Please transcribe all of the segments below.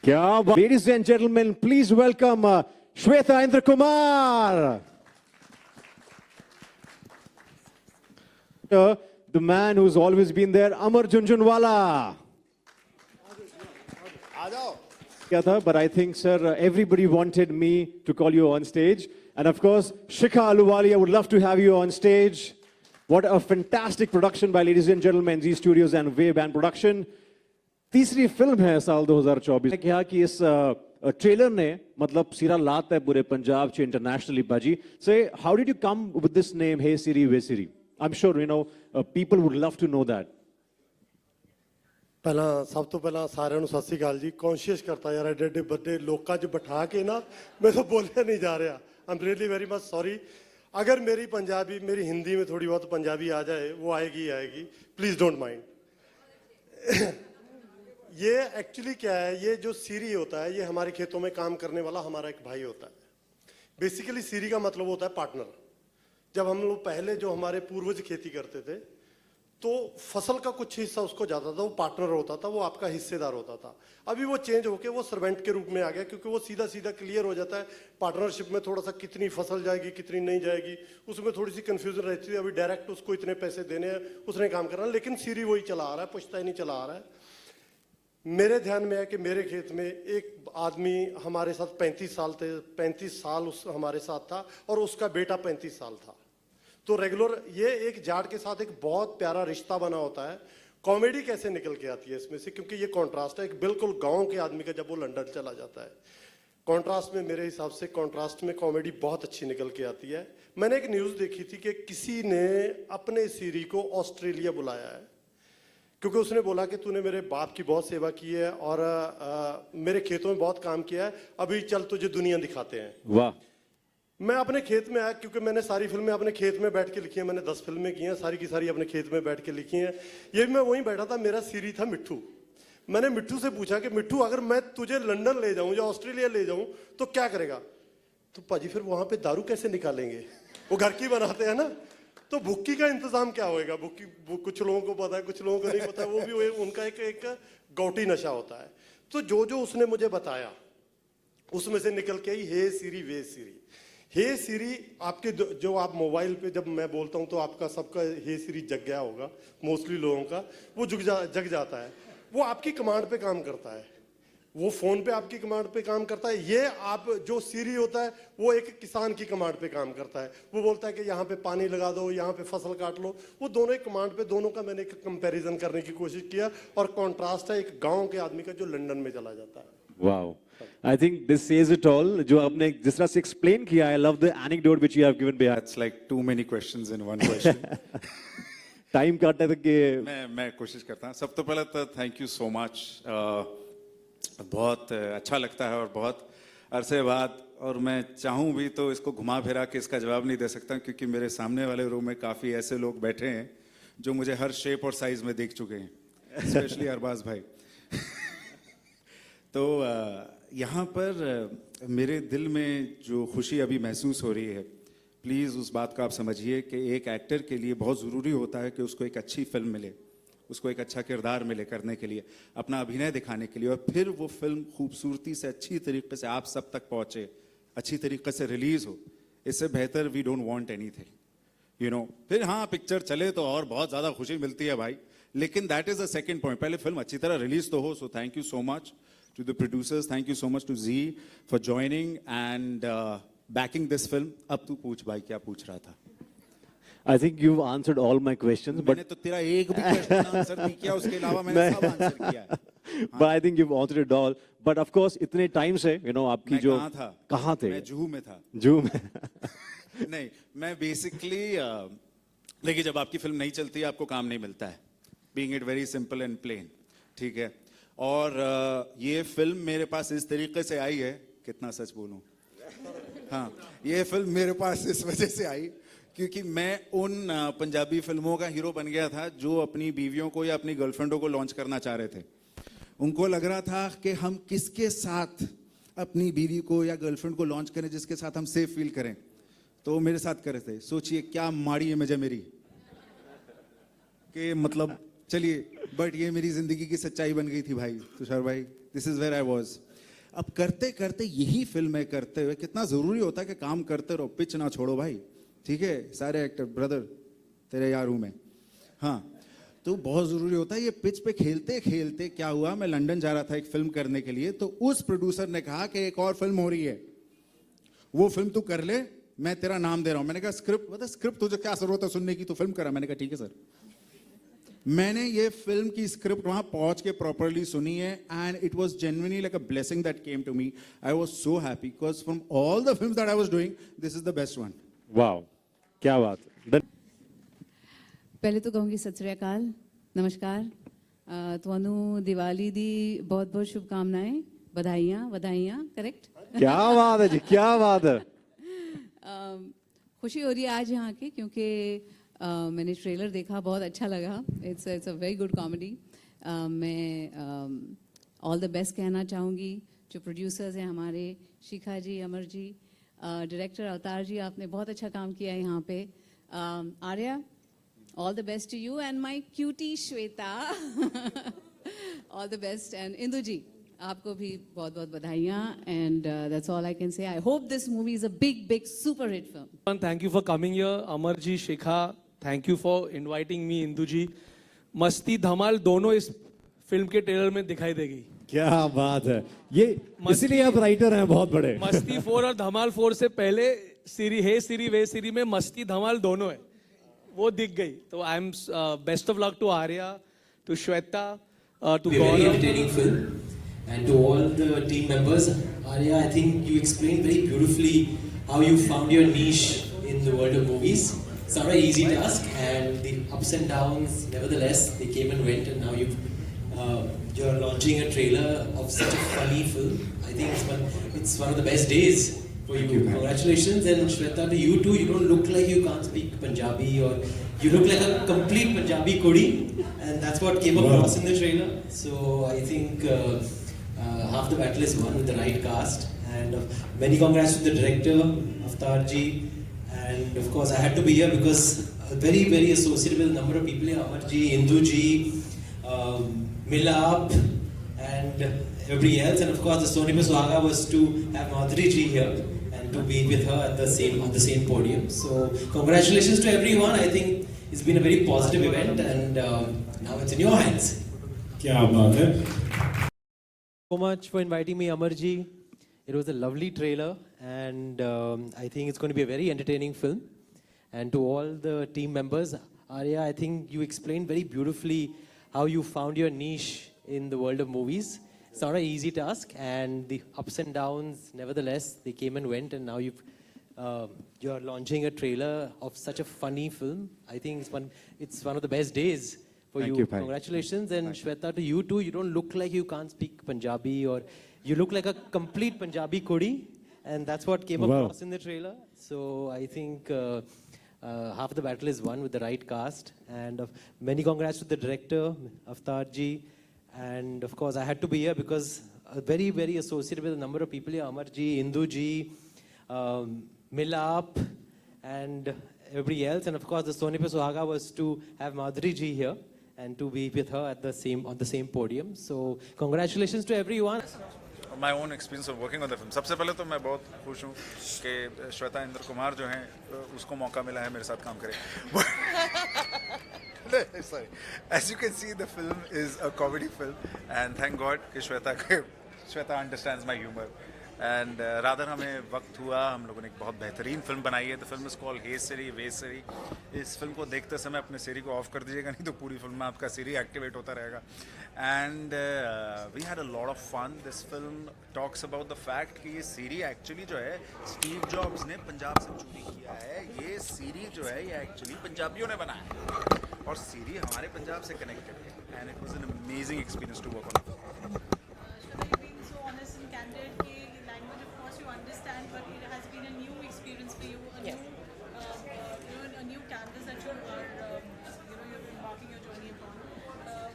Ladies and gentlemen, please welcome Shweta Indra Kumar. The man who's always been there, Amar Junjunwala. But I think, sir, everybody wanted me to call you on stage. And of course, Shikha Aluwali, I would love to have you on stage. What a fantastic production by, ladies and gentlemen, Z Studios and Wave Band Production. तीसरी film है साल 2024 क्या कि इस trailer ने मतलब सिरा लाता है पूरे पंजाब च इंटरनेशनली बाजी so how did you come with this name Hey Siri Ve Siri I'm sure you know people would love to know that ਪਹਿਲਾਂ ਸਭ ਤੋਂ ਪਹਿਲਾਂ ਸਾਰਿਆਂ ਨੂੰ ਸਤਿ ਸ੍ਰੀ ਅਕਾਲ ਜੀ ਕੌਨਸ਼ੀਅਸ ਕਰਤਾ ਯਾਰ ਐਡੇ ਐਡੇ ਵੱਡੇ ਲੋਕਾਂ 'ਚ ਬਿਠਾ ਕੇ ਨਾ ਮੈਂ ਤਾਂ ਬੋਲਿਆ ਨਹੀਂ ਜਾ ਰਿਹਾ I'm really very much sorry अगर मेरी पंजाबी मेरी हिंदी में थोड़ी बहुत पंजाबी आ जाए वो आएगी प्लीज़ डोंट माइंड ये एक्चुअली क्या है ये जो सीरी होता है ये हमारे खेतों में काम करने वाला हमारा एक भाई होता है बेसिकली सीरी का मतलब होता है पार्टनर जब हम लोग पहले जो हमारे पूर्वज खेती करते थे तो फसल का कुछ हिस्सा उसको जाता था वो पार्टनर होता था वो आपका हिस्सेदार होता था अभी वो चेंज होके वो सर्वेंट के रूप में आ गया क्योंकि वो सीधा सीधा क्लियर हो जाता है पार्टनरशिप में थोड़ा सा कितनी फसल जाएगी कितनी नहीं जाएगी उसमें थोड़ी सी कंफ्यूजन रहती है अभी डायरेक्ट उसको इतने पैसे देने हैं उसने काम करना लेकिन सीरी वही चला आ रहा है पुश्ता ही नहीं चला आ रहा है मेरे ध्यान में है कि मेरे खेत में एक आदमी हमारे साथ 35 साल उस हमारे साथ था और उसका बेटा 35 साल था तो रेगुलर ये एक जाट के साथ एक बहुत प्यारा रिश्ता बना होता है कॉमेडी कैसे निकल के आती है इसमें से क्योंकि ये कॉन्ट्रास्ट है एक बिल्कुल गांव के आदमी का जब वो लंदन चला जाता है कॉन्ट्रास्ट में मेरे हिसाब से कॉन्ट्रास्ट में कॉमेडी बहुत अच्छी निकल के आती है मैंने एक न्यूज़ देखी थी कि किसी ने अपने सीरी को ऑस्ट्रेलिया बुलाया है क्योंकि उसने बोला कि तूने मेरे बाप की बहुत सेवा की है और मेरे खेतों में बहुत काम किया है अभी चल तुझे दुनिया दिखाते हैं वाह मैं अपने खेत में आया क्योंकि मैंने सारी फिल्में अपने खेत में बैठ के लिखी हैं मैंने 10 फिल्में की हैं सारी की सारी अपने खेत में बैठ के लिखी हैं ये भी मैं वहीं बैठा था मेरा सीरी था मिट्ठू मैंने मिट्ठू से पूछा कि मिट्ठू अगर मैं तुझे लंदन ले जाऊं या ऑस्ट्रेलिया ले जाऊं तो क्या करेगा तो पाजी फिर वहां पे दारू कैसे निकालेंगे वो घर की बनाते हैं ना तो भुक्की का इंतजाम क्या होएगा भुक्की कुछ लोगों को पता है कुछ लोगों को नहीं पता है वो भी उनका एक गौटी नशा होता है तो जो उसने मुझे बताया उसमें से निकल के आई हे सीरी वे सीरी हे सीरी आपके जो आप मोबाइल पे जब मैं बोलता हूँ तो आपका सबका हे सीरी जग गया होगा मोस्टली लोगों का वो जग जाता है वो आपकी कमांड पे काम करता है वो फोन पे आपकी कमांड पे काम करता है ये आप जो सीरी होता है वो एक किसान की कमांड पे काम करता है वो बोलता है कि यहाँ पे पानी लगा दो यहाँ पे फसल काट लो वो दोनों एक कमांड पे दोनों का मैंने एक कंपैरिजन करने की कोशिश किया और कॉन्ट्रास्ट है एक गांव के आदमी का जो लंदन में चला जाता है Wow. I think this says it all. जो आपने जिस तरह से explain किया, I love the anecdote which you have given behind. It's like too many questions in one question. Time काटने तक के मैं कोशिश करता हूँ सबसे पहले तो थैंक यू सो मच बहुत अच्छा लगता है और बहुत अरसे बाद और मैं चाहूँ भी तो इसको घुमा फिरा के इसका जवाब नहीं दे सकता क्योंकि मेरे सामने वाले रूम में काफ़ी ऐसे लोग बैठे हैं जो मुझे हर शेप और साइज में देख चुके हैं स्पेशली अरबाज भाई तो यहाँ पर मेरे दिल में जो खुशी अभी महसूस हो रही है प्लीज़ उस बात को आप समझिए कि एक एक्टर के लिए बहुत ज़रूरी होता है कि उसको एक अच्छी फिल्म मिले उसको एक अच्छा किरदार मिले करने के लिए अपना अभिनय दिखाने के लिए और फिर वो फिल्म खूबसूरती से अच्छी तरीके से आप सब तक पहुँचे अच्छी तरीके से रिलीज़ हो इससे बेहतर we don't want anything you know फिर हाँ पिक्चर चले तो और बहुत ज़्यादा खुशी मिलती है भाई लेकिन that is the second point पहले फिल्म अच्छी तरह रिलीज़ तो हो so thank you so much to the producers thank you so much to Z for joining and backing this film अब तू पूछ भाई क्या पूछ रहा था I think you've answered all my questions मैंने तो तेरा एक भी क्वेश्चन आंसर नहीं किया उसके अलावा मैंने सब आंसर किया है but I think you've answered it all but of course इतने टाइम से you know आपकी जो कहाँ थे मैं जूहू में था जूहू में नहीं मैं बेसिकली देखिए जब आपकी फिल्म नहीं चलती आपको काम नहीं मिलता है being it very simple and plain ठीक है और ये फिल्म मेरे पास इस तरीके से आई है कितना सच बोलूं हाँ ये फिल्म मेरे पास इस वजह से आई क्योंकि मैं उन पंजाबी फिल्मों का हीरो बन गया था जो अपनी बीवियों को या अपनी गर्लफ्रेंडों को लॉन्च करना चाह रहे थे उनको लग रहा था कि हम किसके साथ अपनी बीवी को या गर्लफ्रेंड को लॉन्च करें जिसके साथ हम सेफ फील करें तो वो मेरे साथ कर रहे थे सोचिए क्या माड़ी इमेज है मेरी कि मतलब चलिए बट ये मेरी जिंदगी की सच्चाई बन गई थी भाई तुषार भाई this is where I was अब करते करते यही फिल्म है करते हुए कितना जरूरी होता है कि काम करते रहो, पिच ना छोड़ो भाई, ठीक है सारे एक्टर ब्रदर तेरे यार हूं मैं, हाँ तो बहुत जरूरी होता है ये पिच पे खेलते खेलते क्या हुआ, मैं लंदन जा रहा था एक फिल्म करने के लिए, तो उस प्रोड्यूसर ने कहा कि एक और फिल्म हो रही है, वो फिल्म तू कर ले, मैं तेरा नाम दे रहा हूं। मैंने कहा स्क्रिप्ट बता, स्क्रिप्ट तुझे क्या जरूरत है सुनने की, तो फिल्म करा। मैंने कहा ठीक है सर। मैंने ये फिल्म की स्क्रिप्ट वहां पहुंच के प्रॉपरली सुनी है and it was genuinely like a blessing that came to me. I was so happy because from all the films that I was doing this is the best one. Wow, क्या बात है। ਪਹਿਲੇ ਤਾਂ ਕਹੂੰਗੀ ਸਤਿ ਸ੍ਰੀ ਅਕਾਲ, ਨਮਸਕਾਰ। ਤੁਹਾਨੂੰ ਦੀਵਾਲੀ ਦੀ ਬਹੁਤ ਬਹੁਤ ਸ਼ੁਭਕਾਮਨਾएं, ਵਧਾਈਆਂ करेक्ट। क्या बात है जी, क्या बात है। खुशी हो रही है आज यहाँ की, क्योंकि मैंने ट्रेलर देखा, बहुत अच्छा लगा। It's a very good comedy. मैं ऑल द बेस्ट कहना चाहूँगी जो प्रोड्यूसर्स हैं हमारे, शिखा जी, अमर जी, डायरेक्टर अवतार जी, आपने बहुत अच्छा काम किया है यहाँ पे। Arya, all the best to you, and my cutie Shweta all the best, and Indu ji आपको भी बहुत बहुत बधाइयाँ, and that's all I can say. I hope this movie is a big super hit film. Thank you for coming here, Amar ji, Shikha. Thank you for inviting me, Indu ji. मस्ती धमाल दोनों इस film के trailer में दिखाई देगी। क्या बात है, ये इसीलिए आप राइटर हैं बहुत बड़े। मस्ती 4 और धमाल 4 से पहले सीरी हे सीरी वे सीरी में मस्ती धमाल दोनों है, वो दिख गई। तो I am best of luck to Arya, to Shweta, to Very Gaurav. entertaining film, and to all the team members. Arya, I think you explained very beautifully how you found your niche in the world of movies. It's not an easy task, and the ups and downs, nevertheless, they came and went, and now you're launching a trailer of such a funny film. I think it's one of the best days for you. Congratulations, and Shweta, to you too. You don't look like you can't speak Punjabi, or you look like a complete Punjabi kudi, and that's what came across in the trailer. So I think half the battle is won with the right cast, and many congrats to the director, Avtar ji, and of course I had to be here because very associated with a number of people here, Amar ji, Indu ji, Milap, and everybody else, and of course the Sony Suhaga was to have Madhuri ji here and to be with her at the same podium. So congratulations to everyone. I think it's been a very positive event, and now it's in your hands. क्या बात है। So much for inviting me, Amarji. It was a lovely trailer, and I think it's going to be a very entertaining film. And to all the team members, Arya, I think you explained very beautifully how you found your niche in the world of movies. It's not an easy task, and the ups and downs, nevertheless, they came and went, and now you're launching a trailer of such a funny film. I think it's one of the best days for Thank you. you, Pai. Congratulations, and Shweta, to you too. You don't look like you can't speak Punjabi, or you look like a complete Punjabi kudi, and that's what came Wow. across in the trailer. So I think half the battle is won with the right cast, and many congrats to the director, Avtar ji, and of course I had to be here because very associated with a number of people here, Amar ji, Indu ji, Milap, and everybody else, and of course the Sony Suhaga was to have Madhuri ji here and to be with her at on the same podium. So congratulations to everyone. My own experience of working on the film. सबसे पहले तो मैं बहुत खुश हूँ कि श्वेता इंद्र कुमार जो हैं उसको मौका मिला है मेरे साथ काम करे. Sorry. As you can see, the film is a comedy film, and thank God कि Shweta understands my humor. And rather हमें वक्त हुआ, हम लोगों ने एक बहुत बेहतरीन फिल्म बनाई है. द फिल्म इज़ कॉल्ड हे सिरी वे सिरी. इस फिल्म को देखते समय अपने सिरी को ऑफ कर दीजिएगा, नहीं तो पूरी फिल्म में आपका सिरी एक्टिवेट होता रहेगा. And we had a lot of fun. This film talks about the fact कि ये सिरी एक्चुअली जो है स्टीव जॉब्स ने पंजाब से चोरी किया है. ये सिरी जो है ये एक्चुअली पंजाबियों ने बनाया है, और सिरी हमारे पंजाब से कनेक्टेड है. And it was an amazing experience to work on. But it has been a new experience for you, a new canvas that you are, you're embarking your journey upon.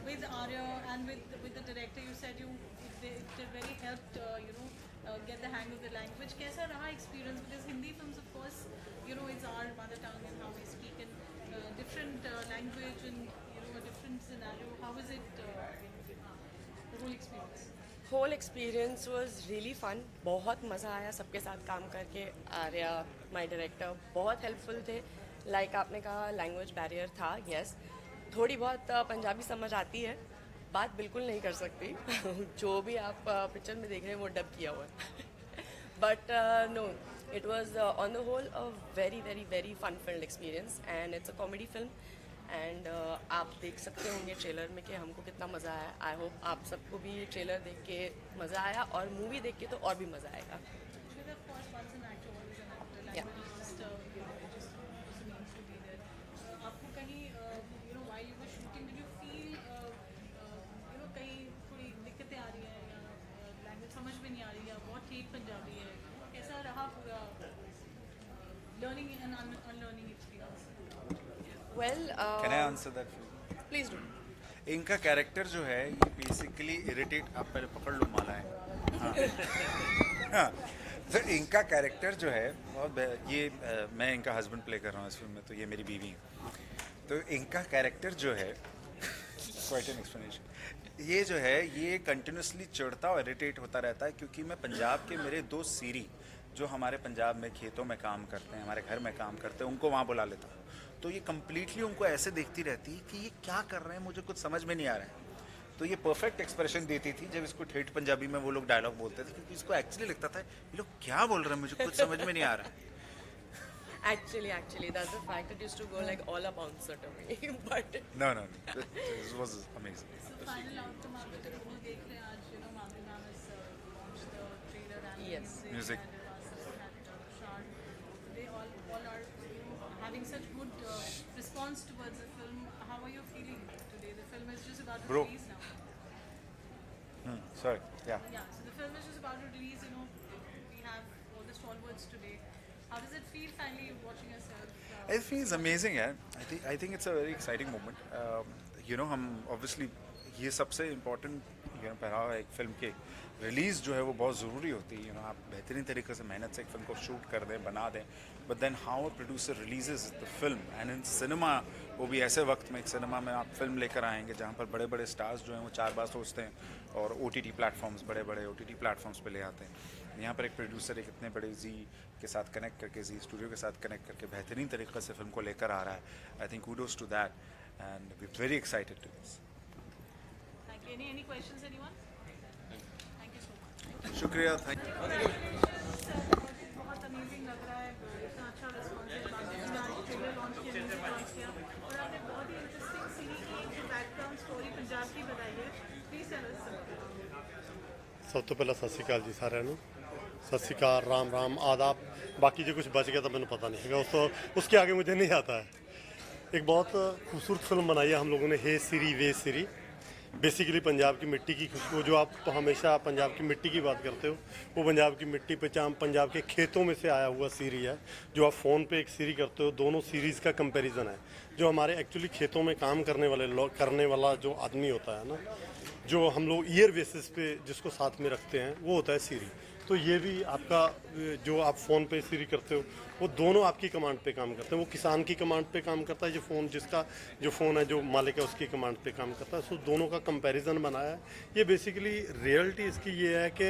With Arya and with the director, you said it very helped, get the hang of the language. Kaisa raha experience? Because Hindi films, of course, it's our mother tongue and how we speak in different language and a different scenario. How is it? The whole experience. whole experience was really fun. बहुत मज़ा आया सबके साथ काम करके. Arya, my director, बहुत helpful थे. Like आपने कहा language barrier था, yes. थोड़ी बहुत पंजाबी समझ आती है. बात बिल्कुल नहीं कर सकती. जो भी आप पिक्चर में देख रहे हैं वो डब किया हुआ है. But no, it was on the whole a very, very, very fun-filled experience, and it's a comedy film. And आप देख सकते होंगे ट्रेलर में कि हमको कितना मज़ा आया. आई होप आप सबको भी ट्रेलर देख के मज़ा आया और मूवी देख के तो और भी मज़ा आएगा. Yeah. आपको कहीं while you were shooting did you feel कहीं थोड़ी दिक्कतें आ रही हैं या लैंग्वेज समझ में नहीं आ रही या बहुत ठीक पंजाबी है, कैसा रहा पूरा learning and unlearning experience? Well, can I answer that? please do. इनका कैरेक्टर जो है ये बेसिकली इरिटेट, आप पहले पकड़ लो मालाएं. हाँ. तो इनका कैरेक्टर जो है बहुत ये मैं इनका हस्बैंड प्ले कर रहा हूँ इस फिल्म में, तो ये मेरी बीवी है. तो इनका कैरेक्टर जो है क्वाइट एन एक्सप्लेनेशन. ये जो है ये कंटिन्यूसली चिढ़ता और इरिटेट होता रहता है क्योंकि मैं पंजाब के मेरे दो सीरी जो हमारे पंजाब में खेतों में काम करते हैं, हमारे घर में काम करते हैं, उनको वहाँ बुला लेता हूँ. तो ये कम्प्लीटली उनको ऐसे देखती रहती है कि ये क्या कर रहे हैं, मुझे कुछ समझ में नहीं आ रहा है. तो ये परफेक्ट एक्सप्रेशन देती थी जब इसको ठेठ पंजाबी में वो लोग डायलॉग बोलते थे, क्योंकि इसको एक्चुअली लगता था ये लोग क्या बोल रहे हैं, मुझे कुछ समझ में नहीं आ रहा है. Actually, that's the fact. It used to go like all a bouncer to me. But No. This was amazing. So final outcome आप जो रोल देख रहे हैं आज, Madhuri ma'am has launched the trailer and Yes. Music. They all are having such good response towards the film. How are you feeling today? The film is just about to Bro. release now. Sorry. Yeah. Yeah, so the film is just about to release. We have all the stalwarts today. How does it feel finally watching yourself? It feels amazing, यार. I think it's a very exciting moment. हम obviously ये सबसे important पहला एक film के release जो है वो बहुत ज़रूरी होती है. आप बेहतरीन तरीके से मेहनत से एक फिल्म को शूट कर दें, बना दें, but then how a producer releases the film and in cinema, वो भी ऐसे वक्त में एक सिनेमा में आप फिल्म लेकर आएंगे जहाँ पर बड़े बड़े स्टार्स जो हैं वो 4 बार सोचते हैं और OTT प्लेटफॉर्म्स, बड़े बड़े OTT प्लेटफॉर्म्स पे ले आते हैं. यहाँ पर एक प्रोड्यूसर एक इतने बड़े जी के साथ कनेक्ट करके, जी स्टूडियो के साथ कनेक्ट करके बेहतरीन तरीके से फिल्म को लेकर आ रहा है. I think kudos to that and we're very excited to this. Thank you. Any questions, anyone? Thank you so much. शुक्रिया. Thank you. बहुत अमेजिंग लग रहा है, इतना अच्छा रिस्पॉन्स है. आपने आज ट्रेलर लॉन्च किया, म्यूजिक लॉन्च किया और आपने बहुत ही इंटरेस्टिंग सीरीज की एक बैकग्राउंड स्टोरी पंजाब की बताई है. Please tell us. ਸਭ ਤੋਂ ਪਹਿਲਾਂ ਸਤਿ ਸ਼੍ਰੀ ਅਕਾਲ ਜੀ ਸਾਰਿਆਂ ਨੂੰ. ਸਤਿ ਸ਼੍ਰੀ ਅਕਾਲ, ਰਾਮ आदाब. बाकी जो कुछ बच गया तो मैंने पता नहीं है, उसके आगे मुझे नहीं आता है. एक बहुत खूबसूरत फिल्म बनाई है हम लोगों ने, हे सिरी वे सिरी. बेसिकली पंजाब की मिट्टी की खुशबू, जो आप तो हमेशा पंजाब की मिट्टी की बात करते हो, वो पंजाब की मिट्टी पंजाब के खेतों में से आया हुआ सीरी है. जो आप फ़ोन पे एक सीरी करते हो, दोनों सीरीज़ का कंपैरिजन है. जो हमारे एक्चुअली खेतों में काम करने वाला जो आदमी होता है ना, जो हम लोग ईयर बेसिस पे जिसको साथ में रखते हैं, वो होता है सीरी. तो ये भी आपका जो आप फ़ोन पे सीरी करते हो, वो दोनों आपकी कमांड पे काम करते हैं. वो किसान की कमांड पे काम करता है, जो फ़ोन है जो मालिक है उसकी कमांड पे काम करता है. सो दोनों का कंपैरिजन बनाया है. ये बेसिकली रियलिटी इसकी ये है कि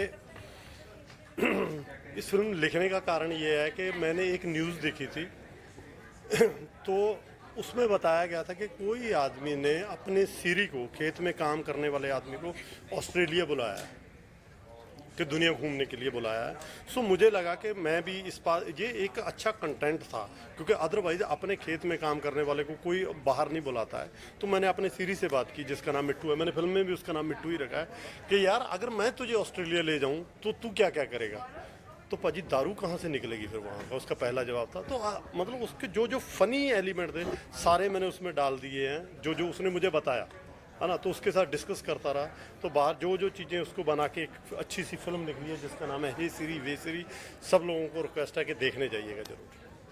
इस फिल्म लिखने का कारण ये है कि मैंने एक न्यूज़ देखी थी तो उसमें बताया गया था कि कोई आदमी ने अपने सीरी को, खेत में काम करने वाले आदमी को ऑस्ट्रेलिया बुलाया है, कि दुनिया घूमने के लिए बुलाया है. सो मुझे लगा कि मैं भी ये एक अच्छा कंटेंट था, क्योंकि अदरवाइज अपने खेत में काम करने वाले को कोई बाहर नहीं बुलाता है. तो मैंने अपने सीरी से बात की जिसका नाम मिट्टू है. मैंने फिल्म में भी उसका नाम मिट्टू ही रखा है कि यार अगर मैं तुझे ऑस्ट्रेलिया ले जाऊँ तो तू क्या क्या करेगा. तो पाजी दारू कहाँ से निकलेगी फिर वहाँ का, उसका पहला जवाब था. तो मतलब उसके जो फनी एलिमेंट थे सारे मैंने उसमें डाल दिए हैं, जो उसने मुझे बताया है ना. तो उसके साथ डिस्कस करता रहा. तो बाहर जो चीज़ें उसको बना के एक अच्छी सी फिल्म निकली है जिसका नाम है हे सिरी वे सिरी. सब लोगों को रिक्वेस्ट है कि देखने जाइएगा ज़रूर.